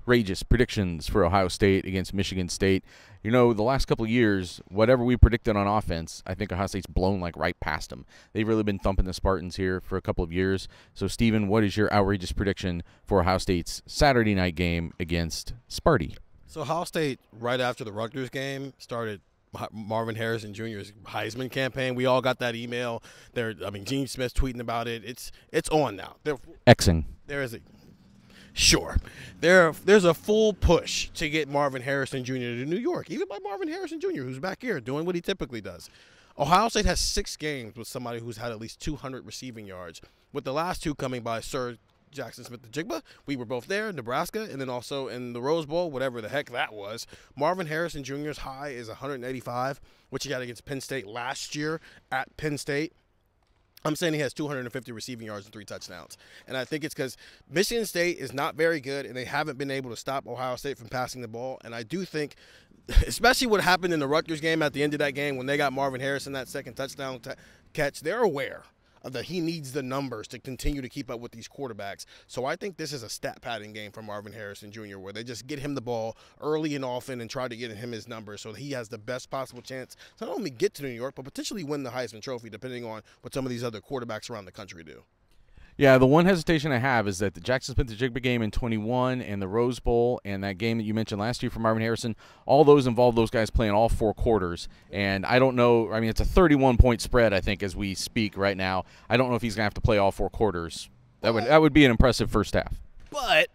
outrageous predictions for Ohio State against Michigan State. You know, the last couple of years, whatever we predicted on offense, I think Ohio State's blown like right past them. They've really been thumping the Spartans here for a couple of years. So, Steven, what is your outrageous prediction for Ohio State's Saturday night game against Sparty? So, Ohio State, right after the Rutgers game, started Marvin Harrison Jr.'s Heisman campaign. We all got that email. Gene Smith's tweeting about it. It's on now. Xing. There is a Sure. There's a full push to get Marvin Harrison Jr. to New York, even by Marvin Harrison Jr., who's back here doing what he typically does. Ohio State has 6 games with somebody who's had at least 200 receiving yards, with the last 2 coming by Sir Jackson Smith-Njigba. We were both there, Nebraska, and then also in the Rose Bowl, whatever the heck that was. Marvin Harrison Jr.'s high is 185, which he got against Penn State last year at Penn State. I'm saying he has 250 receiving yards and 3 touchdowns. And I think it's because Michigan State is not very good, and they haven't been able to stop Ohio State from passing the ball. And I do think, especially what happened in the Rutgers game at the end of that game when they got Marvin Harrison that second touchdown catch, they're aware that he needs the numbers to continue to keep up with these quarterbacks. So I think this is a stat padding game for Marvin Harrison Jr., where they just get him the ball early and often and try to get him his numbers so that he has the best possible chance to not only get to New York, but potentially win the Heisman Trophy, depending on what some of these other quarterbacks around the country do. Yeah, the one hesitation I have is that the Jackson Smith-Njigba game in 21 and the Rose Bowl and that game that you mentioned last year for Marvin Harrison, all those involve those guys playing all 4 quarters. And I don't know, it's a 31-point spread, I think, as we speak right now. I don't know if he's going to have to play all 4 quarters. That would be an impressive first half. But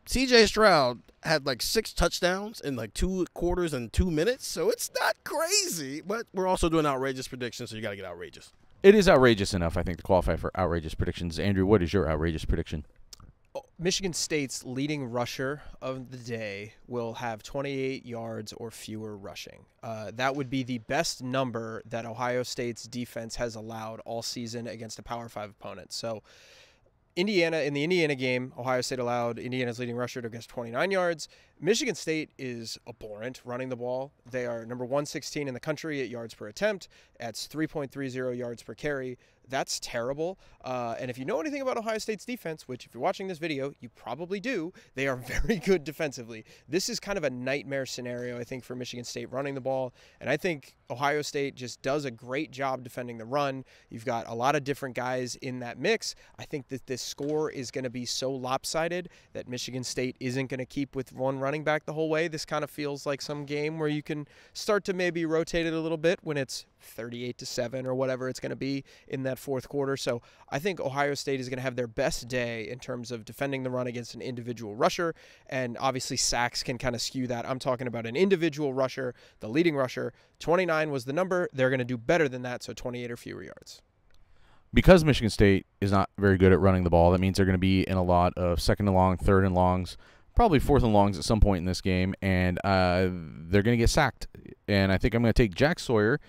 C.J. Stroud had like 6 touchdowns in like 2 quarters and 2 minutes, so it's not crazy. But we're also doing outrageous predictions, so you got to get outrageous. It is outrageous enough, I think, to qualify for outrageous predictions. Andrew, what is your outrageous prediction? Michigan State's leading rusher of the day will have 28 yards or fewer rushing. That would be the best number that Ohio State's defense has allowed all season against a Power 5 opponent. So in the Indiana game, Ohio State allowed Indiana's leading rusher to get 29 yards. Michigan State is abhorrent running the ball. They are number 116 in the country at yards per attempt. That's 3.30 yards per carry. That's terrible. And if you know anything about Ohio State's defense, which if you're watching this video, you probably do, they are very good defensively. This is kind of a nightmare scenario, I think, for Michigan State running the ball. And I think Ohio State just does a great job defending the run. You've got a lot of different guys in that mix. I think that this score is going to be so lopsided that Michigan State isn't going to keep with one running back the whole way. This kind of feels like some game where you can start to maybe rotate it a little bit when it's 38-7 or whatever it's going to be in that fourth quarter. So I think Ohio State is going to have their best day in terms of defending the run against an individual rusher, and obviously sacks can kind of skew that. I'm talking about an individual rusher, the leading rusher. 29 was the number. They're going to do better than that, so 28 or fewer yards. Because Michigan State is not very good at running the ball, that means they're going to be in a lot of second and long, third and longs, probably fourth and longs at some point in this game, and they're going to get sacked. And I think I'm going to take Jack Sawyer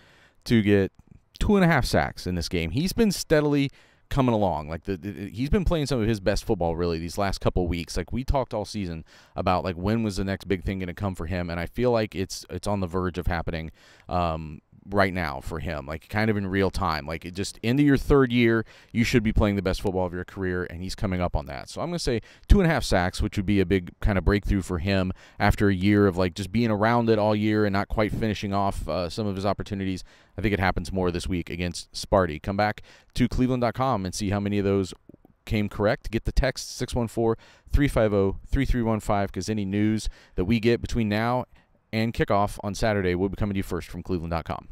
to get 2.5 sacks in this game. He's been steadily coming along. Like he's been playing some of his best football really these last couple of weeks. Like we talked all season about like when was the next big thing going to come for him, and I feel like it's on the verge of happening right now for him, like kind of in real time. Like it just into your 3rd year, you should be playing the best football of your career, and he's coming up on that. So I'm going to say 2.5 sacks, which would be a big kind of breakthrough for him after a year of like just being around it all year and not quite finishing off some of his opportunities. I think it happens more this week against Sparty. Come back to cleveland.com and see how many of those came correct. Get the text 614-350-3315 because any news that we get between now and kickoff on Saturday will be coming to you first from cleveland.com.